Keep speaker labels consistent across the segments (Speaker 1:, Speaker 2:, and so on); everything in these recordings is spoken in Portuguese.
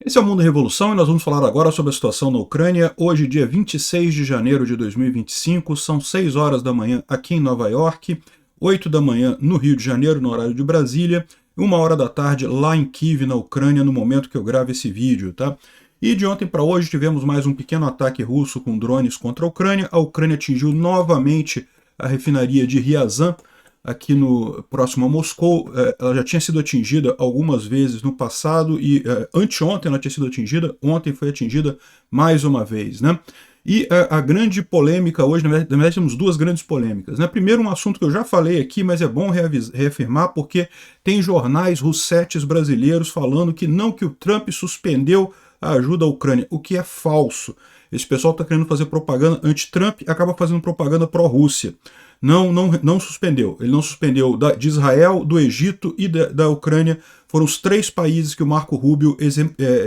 Speaker 1: Esse é o Mundo em Revolução e nós vamos falar agora sobre a situação na Ucrânia. Hoje, dia 26 de janeiro de 2025, são 6 horas da manhã aqui em Nova York, 8 da manhã no Rio de Janeiro, no horário de Brasília, 1 hora da tarde lá em Kiev, na Ucrânia, no momento que eu gravo esse vídeo, tá? E de ontem para hoje tivemos mais um pequeno ataque russo com drones contra a Ucrânia. A Ucrânia atingiu novamente a refinaria de Ryazan, aqui no próximo a Moscou. Ela já tinha sido atingida algumas vezes no passado e anteontem ela tinha sido atingida, ontem foi atingida mais uma vez, né? E a grande polêmica hoje, na verdade temos duas grandes polêmicas, né? Primeiro, um assunto que eu já falei aqui, mas é bom reafirmar, porque tem jornais russetes brasileiros falando que o Trump suspendeu a ajuda à Ucrânia, o que é falso. Esse pessoal está querendo fazer propaganda anti-Trump, acaba fazendo propaganda pró-Rússia. Não suspendeu. Ele não suspendeu de Israel, do Egito e da Ucrânia. Foram os 3 países que o Marco Rubio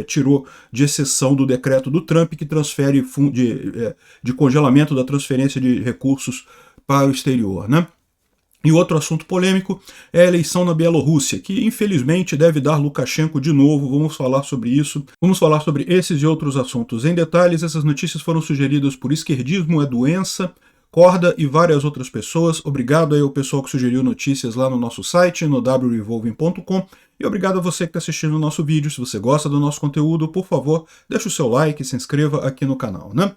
Speaker 1: tirou de exceção do decreto do Trump, que transfere de congelamento da transferência de recursos para o exterior, né? E outro assunto polêmico é a eleição na Bielorrússia, que infelizmente deve dar Lukashenko de novo. Vamos falar sobre isso. Vamos falar sobre esses e outros assuntos em detalhes. Essas notícias foram sugeridas por Esquerdismo é Doença, Corda e várias outras pessoas. Obrigado aí ao pessoal que sugeriu notícias lá no nosso site, no wrevolving.com. E obrigado a você que está assistindo o nosso vídeo. Se você gosta do nosso conteúdo, por favor, deixe o seu like e se inscreva aqui no canal, né?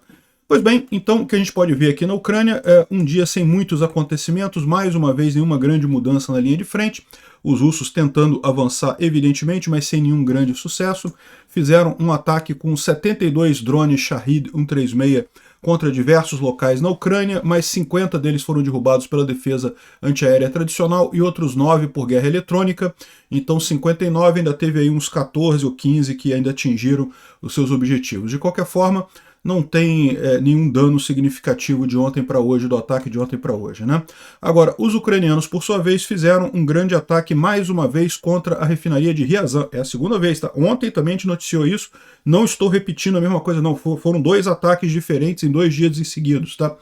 Speaker 1: Pois bem, então o que a gente pode ver aqui na Ucrânia é um dia sem muitos acontecimentos, mais uma vez nenhuma grande mudança na linha de frente. Os russos tentando avançar, evidentemente, mas sem nenhum grande sucesso. Fizeram um ataque com 72 drones Shahed 136 contra diversos locais na Ucrânia, mas 50 deles foram derrubados pela defesa antiaérea tradicional e outros 9 por guerra eletrônica. Então 59, ainda teve aí uns 14 ou 15 que ainda atingiram os seus objetivos. De qualquer forma, não tem nenhum dano significativo de ontem para hoje, do ataque de ontem para hoje, né? Agora, os ucranianos, por sua vez, fizeram um grande ataque mais uma vez contra a refinaria de Ryazan. É a segunda vez, tá? Ontem também a gente noticiou isso, não estou repetindo a mesma coisa, não. Foram 2 ataques diferentes em 2 dias seguidos, tá?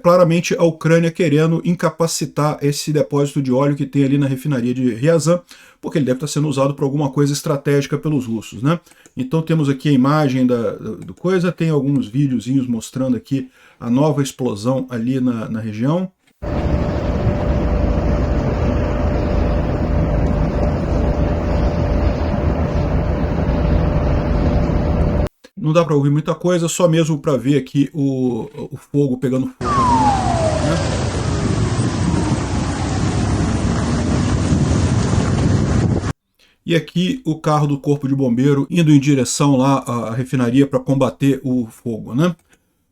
Speaker 1: Claramente a Ucrânia querendo incapacitar esse depósito de óleo que tem ali na refinaria de Ryazan, porque ele deve estar sendo usado para alguma coisa estratégica pelos russos, né? Então temos aqui a imagem do coisa, tem alguns videozinhos mostrando aqui a nova explosão ali na região. Não dá para ouvir muita coisa, só mesmo para ver aqui o fogo pegando fogo, né? E aqui o carro do Corpo de Bombeiro indo em direção lá à refinaria para combater o fogo, né?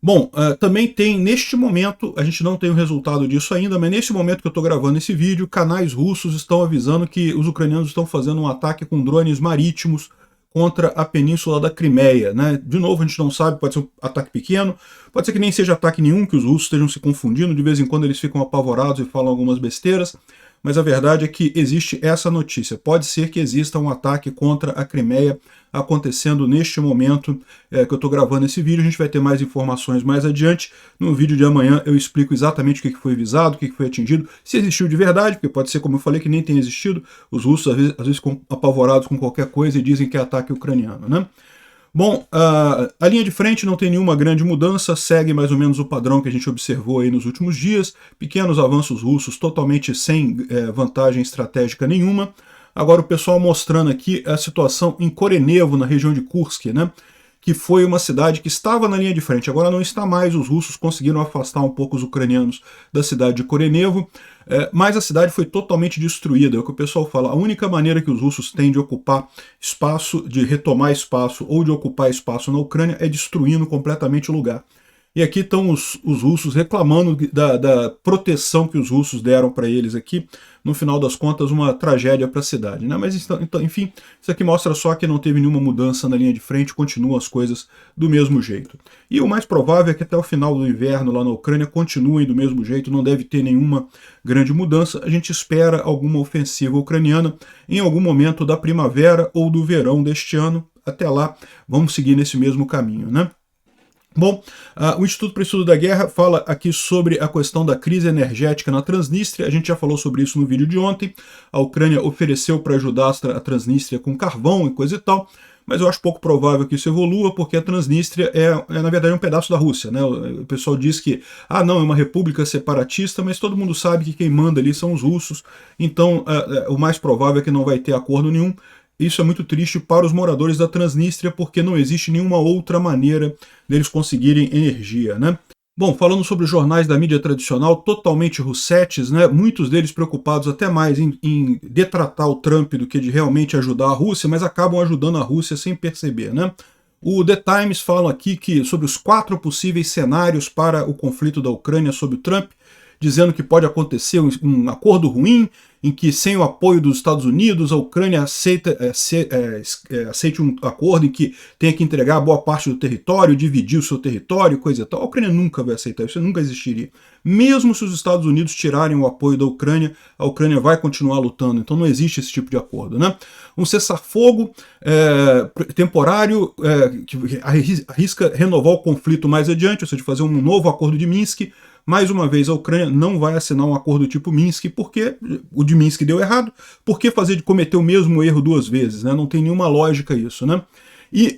Speaker 1: Bom, também tem, neste momento, a gente não tem o resultado disso ainda, mas neste momento que eu estou gravando esse vídeo, canais russos estão avisando que os ucranianos estão fazendo um ataque com drones marítimos contra a península da Crimeia, né? De novo, a gente não sabe, pode ser um ataque pequeno, pode ser que nem seja ataque nenhum, que os russos estejam se confundindo, de vez em quando eles ficam apavorados e falam algumas besteiras, mas a verdade é que existe essa notícia. Pode ser que exista um ataque contra a Crimeia acontecendo neste momento que eu estou gravando esse vídeo. A gente vai ter mais informações mais adiante. No vídeo de amanhã eu explico exatamente o que foi visado, o que foi atingido, se existiu de verdade, porque pode ser, como eu falei, que nem tenha existido. Os russos às vezes ficam apavorados com qualquer coisa e dizem que é ataque ucraniano, né? Bom, a linha de frente não tem nenhuma grande mudança, segue mais ou menos o padrão que a gente observou aí nos últimos dias, pequenos avanços russos totalmente sem vantagem estratégica nenhuma. Agora o pessoal mostrando aqui a situação em Korenevo, na região de Kursk, né? Que foi uma cidade que estava na linha de frente, agora não está mais. Os russos conseguiram afastar um pouco os ucranianos da cidade de Korenevo, mas a cidade foi totalmente destruída. É o que o pessoal fala, a única maneira que os russos têm de ocupar espaço, de retomar espaço ou de ocupar espaço na Ucrânia é destruindo completamente o lugar. E aqui estão os russos reclamando da proteção que os russos deram para eles aqui. No final das contas, uma tragédia para a cidade, né? Mas, então, enfim, isso aqui mostra só que não teve nenhuma mudança na linha de frente, continuam as coisas do mesmo jeito. E o mais provável é que até o final do inverno lá na Ucrânia continuem do mesmo jeito, não deve ter nenhuma grande mudança. A gente espera alguma ofensiva ucraniana em algum momento da primavera ou do verão deste ano. Até lá, vamos seguir nesse mesmo caminho, né? Bom, o Instituto para o Estudo da Guerra fala aqui sobre a questão da crise energética na Transnistria. A gente já falou sobre isso no vídeo de ontem. A Ucrânia ofereceu para ajudar a Transnistria com carvão e coisa e tal, mas eu acho pouco provável que isso evolua, porque a Transnistria na verdade, um pedaço da Rússia, né? O pessoal diz que, não, é uma república separatista, mas todo mundo sabe que quem manda ali são os russos, então o mais provável é que não vai ter acordo nenhum. Isso é muito triste para os moradores da Transnistria, porque não existe nenhuma outra maneira deles conseguirem energia, né? Bom, falando sobre os jornais da mídia tradicional, totalmente russetes, né? Muitos deles preocupados até mais em detratar o Trump do que de realmente ajudar a Rússia, mas acabam ajudando a Rússia sem perceber, né? O The Times fala aqui sobre os 4 possíveis cenários para o conflito da Ucrânia sob o Trump, dizendo que pode acontecer um acordo ruim, em que, sem o apoio dos Estados Unidos, a Ucrânia aceite um acordo em que tenha que entregar boa parte do território, dividir o seu território, coisa e tal. A Ucrânia nunca vai aceitar isso, nunca existiria. Mesmo se os Estados Unidos tirarem o apoio da Ucrânia, a Ucrânia vai continuar lutando, então não existe esse tipo de acordo, né? Um cessar-fogo temporário que arrisca renovar o conflito mais adiante, ou seja, fazer um novo acordo de Minsk. Mais uma vez, a Ucrânia não vai assinar um acordo tipo Minsk, porque o de Minsk deu errado. Por que cometer o mesmo erro 2 vezes? Né? Não tem nenhuma lógica isso, né? E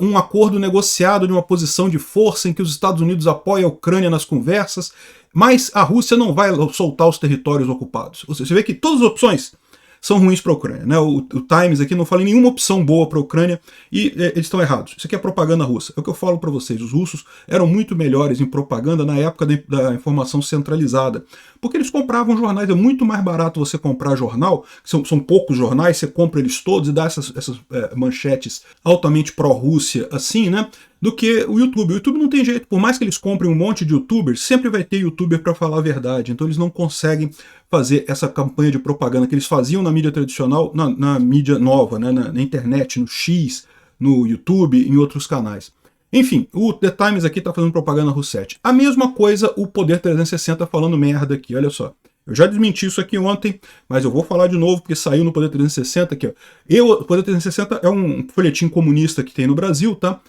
Speaker 1: um acordo negociado de uma posição de força em que os Estados Unidos apoiam a Ucrânia nas conversas, mas a Rússia não vai soltar os territórios ocupados. Ou seja, você vê que todas as opções são ruins para a Ucrânia, né? O Times aqui não fala em nenhuma opção boa para a Ucrânia e eles estão errados. Isso aqui é propaganda russa. É o que eu falo para vocês. Os russos eram muito melhores em propaganda na época da informação centralizada, porque eles compravam jornais. É muito mais barato você comprar jornal, que são poucos jornais, você compra eles todos e dá essas manchetes altamente pró-Rússia assim, né? Do que o YouTube. O YouTube não tem jeito, por mais que eles comprem um monte de youtubers, sempre vai ter youtuber para falar a verdade, então eles não conseguem fazer essa campanha de propaganda que eles faziam na mídia tradicional, na mídia nova, né, na internet, no X, no YouTube, em outros canais. Enfim, o The Times aqui está fazendo propaganda russete. A mesma coisa o Poder 360 falando merda aqui, olha só. Eu já desmenti isso aqui ontem, mas eu vou falar de novo, porque saiu no Poder 360 aqui, ó. O Poder 360 é um folhetim comunista que tem no Brasil, tá?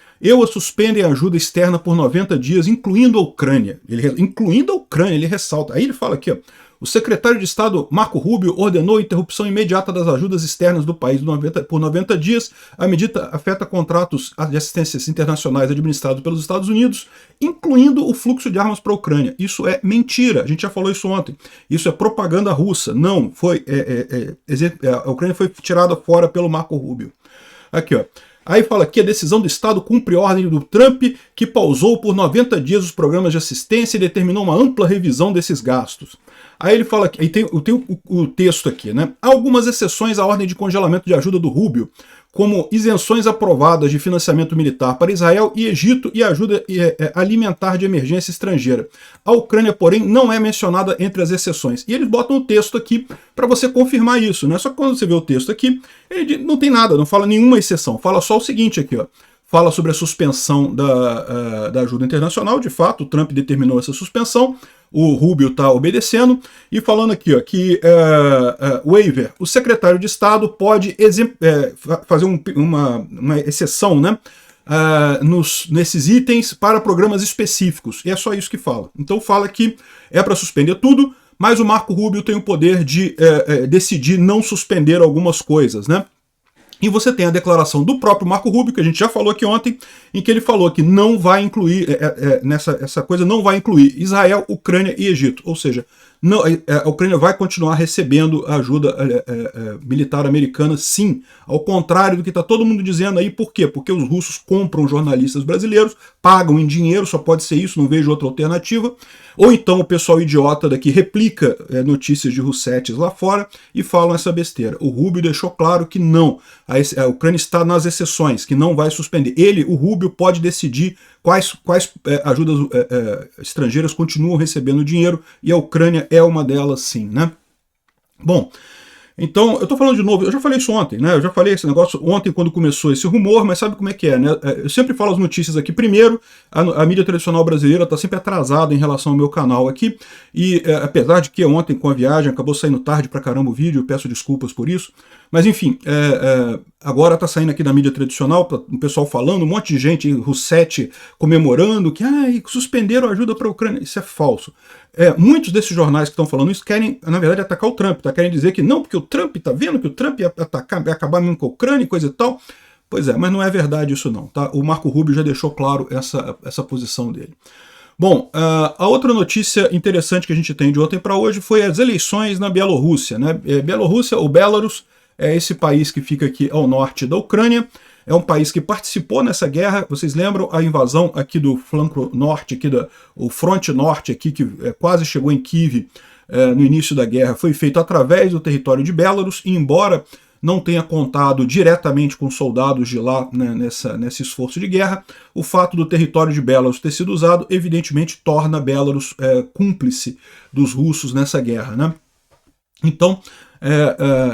Speaker 1: Suspendem a ajuda externa por 90 dias, incluindo a Ucrânia. Incluindo a Ucrânia, ele ressalta. Aí ele fala aqui, ó. O secretário de Estado, Marco Rubio, ordenou a interrupção imediata das ajudas externas do país por 90 dias. A medida afeta contratos de assistência internacionais administrados pelos Estados Unidos, incluindo o fluxo de armas para a Ucrânia. Isso é mentira, a gente já falou isso ontem. Isso é propaganda russa. Não, a Ucrânia foi tirada fora pelo Marco Rubio. Aqui, ó. Aí fala que a decisão do Estado cumpre ordem do Trump, que pausou por 90 dias os programas de assistência e determinou uma ampla revisão desses gastos. Aí ele fala que aí tem o texto aqui, né? Há algumas exceções à ordem de congelamento de ajuda do Rubio, como isenções aprovadas de financiamento militar para Israel e Egito e ajuda alimentar de emergência estrangeira. A Ucrânia, porém, não é mencionada entre as exceções. E eles botam o texto aqui para você confirmar isso, né? Só que quando você vê o texto aqui, ele não tem nada, não fala nenhuma exceção. Fala só o seguinte aqui, ó. Fala sobre a suspensão da ajuda internacional. De fato, o Trump determinou essa suspensão. O Rubio está obedecendo, e falando aqui, ó, que waiver, o secretário de Estado pode fazer uma exceção, né, nesses itens para programas específicos, e é só isso que fala. Então fala que é para suspender tudo, mas o Marco Rubio tem o poder de decidir não suspender algumas coisas, né? E você tem a declaração do próprio Marco Rubio, que a gente já falou aqui ontem, em que ele falou que não vai incluir, essa coisa não vai incluir Israel, Ucrânia e Egito. Ou seja, não, a Ucrânia vai continuar recebendo ajuda militar americana, sim. Ao contrário do que está todo mundo dizendo aí. Por quê? Porque os russos compram jornalistas brasileiros, pagam em dinheiro, só pode ser isso, não vejo outra alternativa. Ou então o pessoal idiota daqui replica notícias de russetes lá fora e falam essa besteira. O Rubio deixou claro que não. A Ucrânia está nas exceções, que não vai suspender. O Rubio, pode decidir quais ajudas estrangeiras continuam recebendo dinheiro, e a Ucrânia é uma delas, sim, né? Bom, então, eu estou falando de novo, eu já falei isso ontem, né? Eu já falei esse negócio ontem quando começou esse rumor, mas sabe como é que é, né? Eu sempre falo as notícias aqui. Primeiro, a mídia tradicional brasileira está sempre atrasada em relação ao meu canal aqui, e apesar de que ontem com a viagem acabou saindo tarde pra caramba o vídeo, eu peço desculpas por isso, mas enfim, agora está saindo aqui da mídia tradicional, o pessoal falando, um monte de gente, Russete comemorando que suspenderam a ajuda para a Ucrânia. Isso é falso. Muitos desses jornais que estão falando isso querem, na verdade, atacar o Trump, querem dizer que não, porque o Trump está vendo que o Trump ia acabar mesmo com a Ucrânia e coisa e tal. Pois é, mas não é verdade isso não, tá? O Marco Rubio já deixou claro essa posição dele. Bom, a outra notícia interessante que a gente tem de ontem para hoje foi as eleições na Bielorrússia, né? Bielorrússia, ou Belarus, é esse país que fica aqui ao norte da Ucrânia, é um país que participou nessa guerra. Vocês lembram a invasão aqui do flanco norte, aqui o fronte norte aqui, que quase chegou em Kiev no início da guerra, foi feito através do território de Belarus, e embora não tenha contado diretamente com soldados de lá, né, nesse esforço de guerra, o fato do território de Belarus ter sido usado, evidentemente, torna Belarus cúmplice dos russos nessa guerra, né? Então,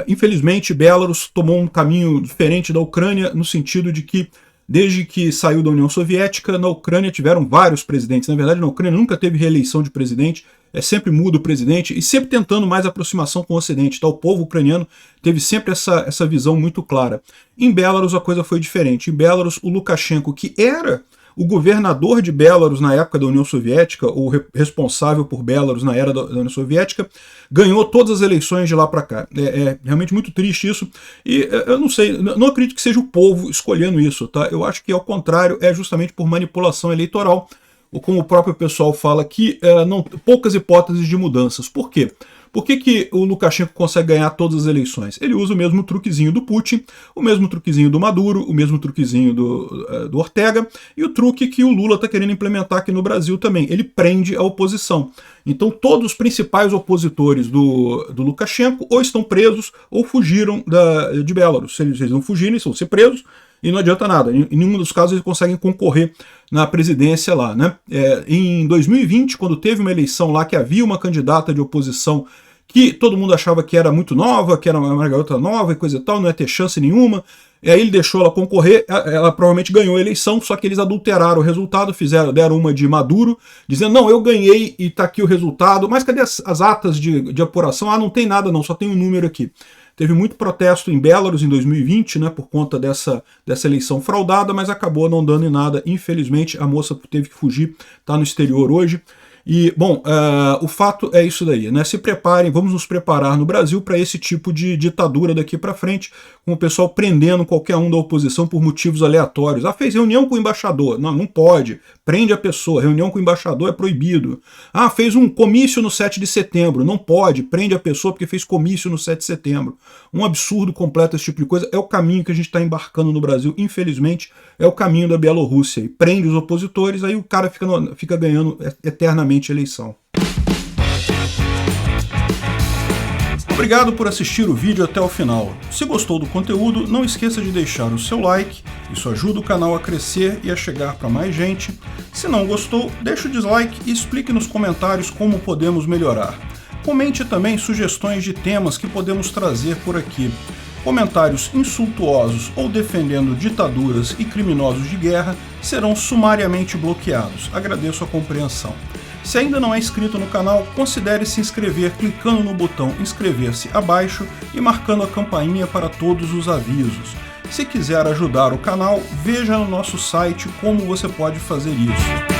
Speaker 1: infelizmente, Belarus tomou um caminho diferente da Ucrânia, no sentido de que, desde que saiu da União Soviética, na Ucrânia tiveram vários presidentes. Na verdade, na Ucrânia nunca teve reeleição de presidente, sempre muda o presidente, e sempre tentando mais aproximação com o Ocidente. Tá? O povo ucraniano teve sempre essa visão muito clara. Em Belarus a coisa foi diferente. Em Belarus, o Lukashenko, que era o governador de Belarus na época da União Soviética, ou responsável por Belarus na era da União Soviética, ganhou todas as eleições de lá para cá. É realmente muito triste isso, e eu não sei, não acredito que seja o povo escolhendo isso, tá? Eu acho que, ao contrário, é justamente por manipulação eleitoral, ou como o próprio pessoal fala, que poucas hipóteses de mudanças. Por quê? Por que o Lukashenko consegue ganhar todas as eleições? Ele usa o mesmo truquezinho do Putin, o mesmo truquezinho do Maduro, o mesmo truquezinho do Ortega, e o truque que o Lula está querendo implementar aqui no Brasil também. Ele prende a oposição. Então todos os principais opositores do Lukashenko ou estão presos ou fugiram de Belarus. Se eles não fugirem, eles vão ser presos, e não adianta nada. Em nenhum dos casos eles conseguem concorrer na presidência lá, né? Em 2020, quando teve uma eleição lá que havia uma candidata de oposição que todo mundo achava que era muito nova, que era uma garota nova e coisa e tal, não ia ter chance nenhuma, e aí ele deixou ela concorrer, ela provavelmente ganhou a eleição, só que eles adulteraram o resultado, deram uma de Maduro, dizendo, não, eu ganhei e tá aqui o resultado, mas cadê as atas de apuração? Ah, não tem nada não, só tem um número aqui. Teve muito protesto em Belarus em 2020, né, por conta dessa eleição fraudada, mas acabou não dando em nada. Infelizmente, a moça teve que fugir, está no exterior hoje. E, bom, o fato é isso daí, né? Se preparem, vamos nos preparar no Brasil para esse tipo de ditadura daqui para frente, com o pessoal prendendo qualquer um da oposição por motivos aleatórios. Ah, fez reunião com o embaixador. Não, não pode. Prende a pessoa. Reunião com o embaixador é proibido. Ah, fez um comício no 7 de setembro. Não pode. Prende a pessoa porque fez comício no 7 de setembro. Um absurdo completo esse tipo de coisa. É o caminho que a gente está embarcando no Brasil, infelizmente. É o caminho da Bielorrússia. E prende os opositores, aí o cara fica ganhando eternamente a eleição. Obrigado por assistir o vídeo até o final. Se gostou do conteúdo, não esqueça de deixar o seu like, isso ajuda o canal a crescer e a chegar para mais gente. Se não gostou, deixe o dislike e explique nos comentários como podemos melhorar. Comente também sugestões de temas que podemos trazer por aqui. Comentários insultuosos ou defendendo ditaduras e criminosos de guerra serão sumariamente bloqueados. Agradeço a compreensão. Se ainda não é inscrito no canal, considere se inscrever clicando no botão inscrever-se abaixo e marcando a campainha para todos os avisos. Se quiser ajudar o canal, veja no nosso site como você pode fazer isso.